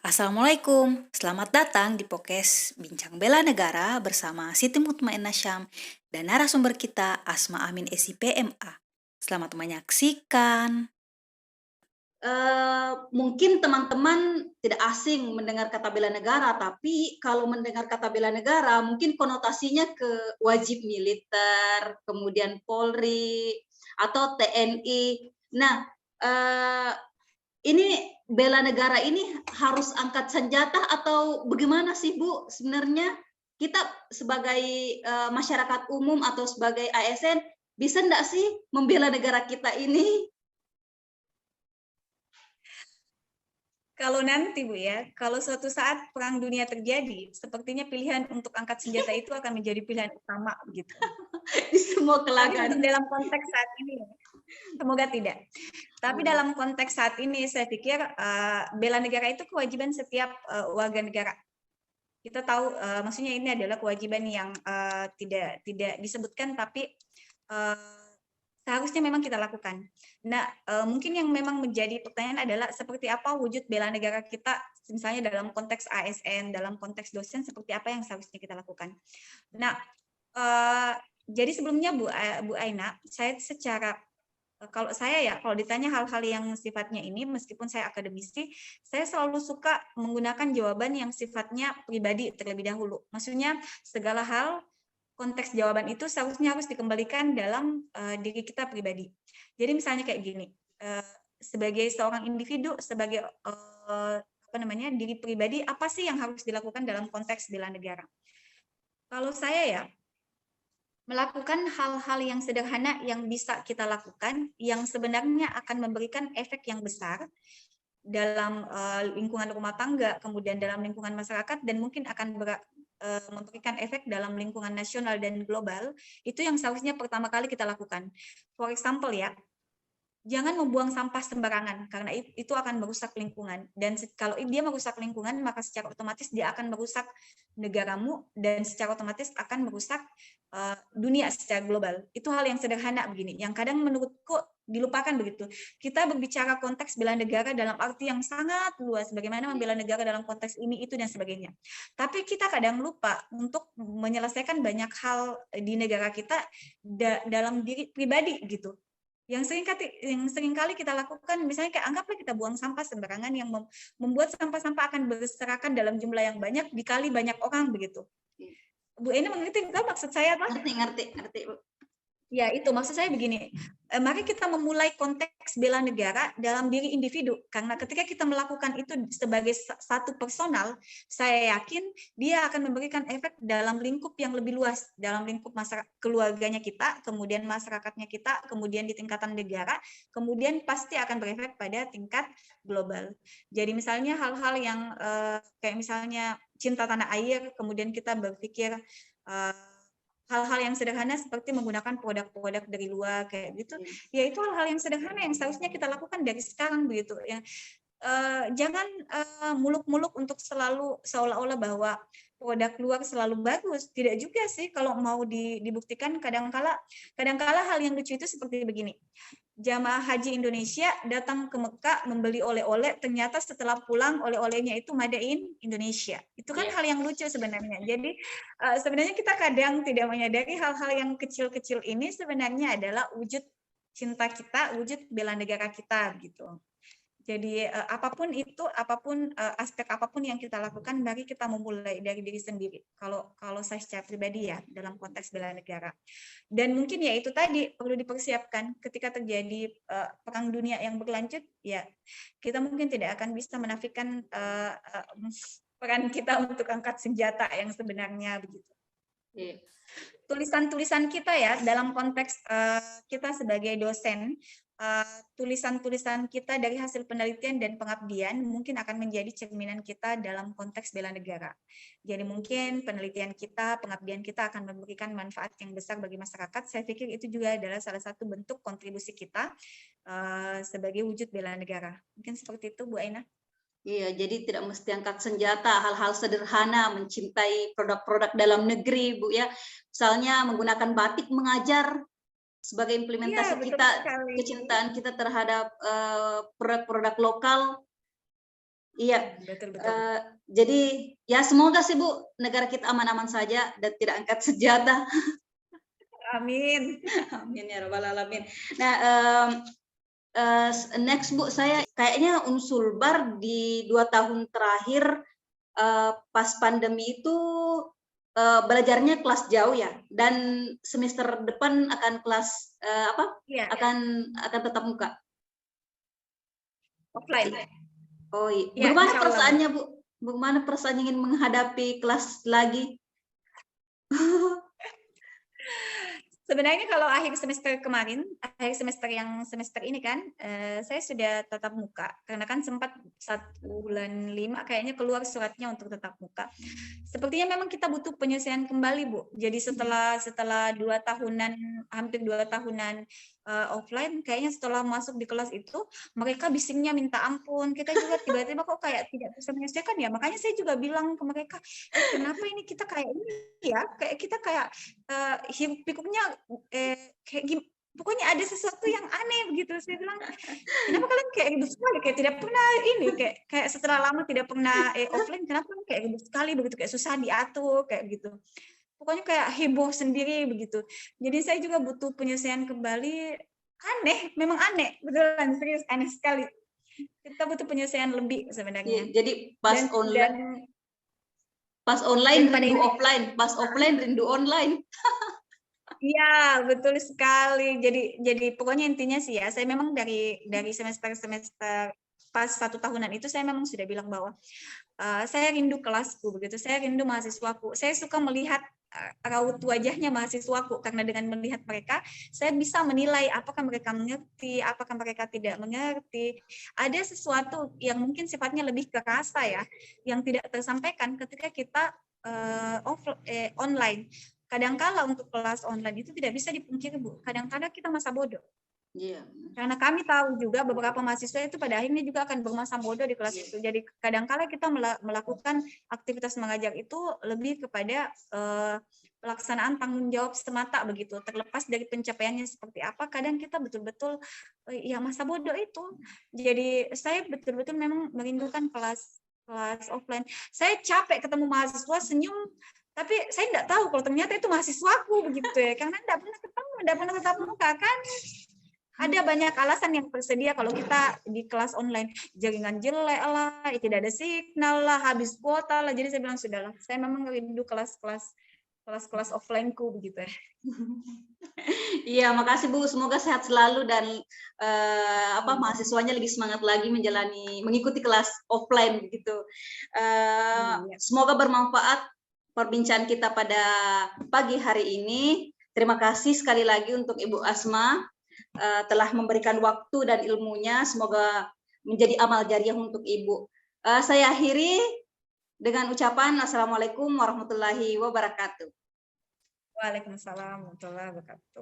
Assalamualaikum, selamat datang di podcast Bincang Bela Negara bersama Siti Mutmainnah Syam dan narasumber kita Asma Amin SIPMA. Selamat menyaksikan. Mungkin teman-teman tidak asing mendengar kata bela negara, tapi kalau mendengar kata bela negara mungkin konotasinya ke wajib militer, kemudian Polri atau TNI. Nah, eee, ini bela negara ini harus angkat senjata atau bagaimana sih Bu sebenarnya? Kita sebagai, masyarakat umum atau sebagai ASN bisa enggak sih membela negara kita ini? Kalau nanti Bu ya, kalau suatu saat perang dunia terjadi, sepertinya pilihan untuk angkat senjata itu akan menjadi pilihan utama gitu. Di semua Tapi kalangan. untuk dalam konteks saat ini, semoga tidak. Tapi dalam konteks saat ini, saya pikir bela negara itu kewajiban setiap warga negara. Kita tahu, maksudnya ini adalah kewajiban yang tidak disebutkan, tapi seharusnya memang kita lakukan. Nah, mungkin yang memang menjadi pertanyaan adalah seperti apa wujud bela negara kita, misalnya dalam konteks ASN, dalam konteks dosen, seperti apa yang seharusnya kita lakukan. Nah, jadi sebelumnya Bu Aina, saya secara kalau saya ya, kalau ditanya hal-hal yang sifatnya ini, meskipun saya akademisi, saya selalu suka menggunakan jawaban yang sifatnya pribadi terlebih dahulu. Maksudnya segala hal konteks jawaban itu seharusnya harus dikembalikan dalam diri kita pribadi. Jadi misalnya kayak gini, sebagai seorang individu, sebagai diri pribadi, apa sih yang harus dilakukan dalam konteks bela negara? Kalau saya ya, melakukan hal-hal yang sederhana yang bisa kita lakukan, yang sebenarnya akan memberikan efek yang besar dalam lingkungan rumah tangga, kemudian dalam lingkungan masyarakat, dan mungkin akan memberikan efek dalam lingkungan nasional dan global, itu yang seharusnya pertama kali kita lakukan. For example ya, jangan membuang sampah sembarangan, karena itu akan merusak lingkungan. Dan kalau dia merusak lingkungan, maka secara otomatis dia akan merusak negaramu, dan secara otomatis akan merusak dunia secara global. Itu hal yang sederhana begini, yang kadang menurutku dilupakan begitu. Kita berbicara konteks bela negara dalam arti yang sangat luas, bagaimana membela negara dalam konteks ini, itu, dan sebagainya. Tapi kita kadang lupa untuk menyelesaikan banyak hal di negara kita dalam diri pribadi gitu. Yang sering kali kita lakukan, misalnya kayak anggaplah kita buang sampah sembarangan yang membuat sampah-sampah akan berserakan dalam jumlah yang banyak dikali banyak orang begitu. Bu Eni mengerti nggak maksud saya apa? Ngerti. Ya, itu maksud saya begini. Mari kita memulai konteks bela negara dalam diri individu. Karena ketika kita melakukan itu sebagai satu personal, saya yakin dia akan memberikan efek dalam lingkup yang lebih luas. Dalam lingkup masyarakat, keluarganya kita, kemudian masyarakatnya kita, kemudian di tingkatan negara, kemudian pasti akan berefek pada tingkat global. Jadi misalnya hal-hal yang kayak misalnya cinta tanah air, kemudian kita berpikir hal-hal yang sederhana seperti menggunakan produk-produk dari luar kayak gitu, ya itu hal-hal yang sederhana yang seharusnya kita lakukan dari sekarang begitu ya. Jangan muluk-muluk untuk selalu seolah-olah bahwa produk luar selalu bagus. Tidak juga sih kalau mau dibuktikan. Kadang-kala hal yang lucu itu seperti begini. Jamaah haji Indonesia datang ke Mekah membeli oleh-oleh, ternyata setelah pulang oleh-olehnya itu made in Indonesia. Itu kan hal yang lucu sebenarnya. Jadi sebenarnya kita kadang tidak menyadari hal-hal yang kecil-kecil ini sebenarnya adalah wujud cinta kita, wujud bela negara kita gitu. Jadi apapun itu, aspek apapun yang kita lakukan, mari kita memulai dari diri sendiri. Kalau saya secara pribadi ya, dalam konteks bela negara. Dan mungkin ya itu tadi perlu dipersiapkan ketika terjadi perang dunia yang berlanjut, ya kita mungkin tidak akan bisa menafikan peran kita untuk angkat senjata yang sebenarnya begitu. Tulisan-tulisan kita ya dalam konteks kita sebagai dosen, tulisan-tulisan kita dari hasil penelitian dan pengabdian mungkin akan menjadi cerminan kita dalam konteks bela negara. Jadi mungkin penelitian kita, pengabdian kita akan memberikan manfaat yang besar bagi masyarakat. Saya pikir itu juga adalah salah satu bentuk kontribusi kita sebagai wujud bela negara. Mungkin seperti itu, Bu Aina. Iya, jadi tidak mesti angkat senjata, hal-hal sederhana, mencintai produk-produk dalam negeri, Bu ya. Misalnya menggunakan batik mengajar sebagai implementasi Betul kita, sekali. kecintaan kita terhadap produk-produk lokal. Iya, Betul betul. jadi ya semoga sih Bu, negara kita aman-aman saja dan tidak angkat senjata. Amin. Amin ya rabbal alamin. Nah, next Bu, saya kayaknya Unsulbar di 2 tahun terakhir, pas pandemi itu, belajarnya kelas jauh ya, dan semester depan akan kelas, Iya, akan tetap muka. offline. Oh, Iya, bagaimana insya Allah, Bu. perasaannya Bu? Bagaimana perasaan ingin menghadapi kelas lagi? Sebenarnya kalau akhir semester kemarin, akhir semester yang semester ini kan, saya sudah tatap muka karena kan sempat 1 bulan 5 kayaknya keluar suratnya untuk tatap muka. Sepertinya memang kita butuh penyesuaian kembali, Bu. Jadi setelah 2 tahunan, hampir 2 tahunan offline, kayaknya setelah masuk di kelas itu mereka bisingnya minta ampun. Kita juga tiba-tiba kok kayak tidak bisa menyelesaikan ya. Makanya saya juga bilang ke mereka, kenapa ini kita kayak ini ya? Kayak kita kayak hiruk pikuknya kayak pokoknya ada sesuatu yang aneh begitu. Saya bilang, kenapa kalian kayak ribut sekali, kayak tidak pernah ini, kayak setelah lama tidak pernah offline, kenapa kalian kayak ribut sekali begitu, kayak susah diatur kayak gitu. Pokoknya kayak heboh sendiri begitu. Jadi saya juga butuh penyesuaian kembali. Aneh, memang aneh, betulan serius aneh sekali. Kita butuh penyesuaian lebih sebenarnya. Jadi Dan pas online pada rindu intinya, offline, pas offline rindu online. iya, betul sekali. Jadi pokoknya intinya sih ya, saya memang dari semester pas 1 tahunan itu saya memang sudah bilang bahwa saya rindu kelasku begitu, saya rindu mahasiswaku. Saya suka melihat raut wajahnya mahasiswaku karena dengan melihat mereka saya bisa menilai apakah mereka mengerti, apakah mereka tidak mengerti. Ada sesuatu yang mungkin sifatnya lebih ke rasa ya, yang tidak tersampaikan ketika kita online. Kadangkala untuk kelas online itu tidak bisa dipungkiri, Bu. Kadang-kadang kita masa bodoh. Iya. Karena kami tahu juga beberapa mahasiswa itu pada akhirnya juga akan bermasa bodoh di kelas itu. Jadi kadang-kala kita melakukan aktivitas mengajar itu lebih kepada pelaksanaan tanggung jawab semata begitu. Terlepas dari pencapaiannya seperti apa, kadang kita betul-betul ya masa bodoh itu. Jadi saya betul-betul memang merindukan kelas offline. Saya capek ketemu mahasiswa senyum, tapi saya tidak tahu kalau ternyata itu mahasiswaku begitu ya, karena tidak pernah ketemu, tidak pernah tatap muka kan. Ada banyak alasan yang tersedia kalau kita di kelas online, jaringan jelek lah, tidak ada signal lah, habis kuota lah. Jadi saya bilang sudahlah, saya memang rindu kelas offline-ku begitu ya. Iya, makasih Bu. Semoga sehat selalu dan mahasiswanya lebih semangat lagi mengikuti kelas offline begitu. Semoga bermanfaat perbincangan kita pada pagi hari ini. Terima kasih sekali lagi untuk Ibu Asma telah memberikan waktu dan ilmunya. Semoga menjadi amal jariah untuk Ibu. Saya akhiri dengan ucapan Assalamualaikum warahmatullahi wabarakatuh. Waalaikumsalam warahmatullahi wabarakatuh.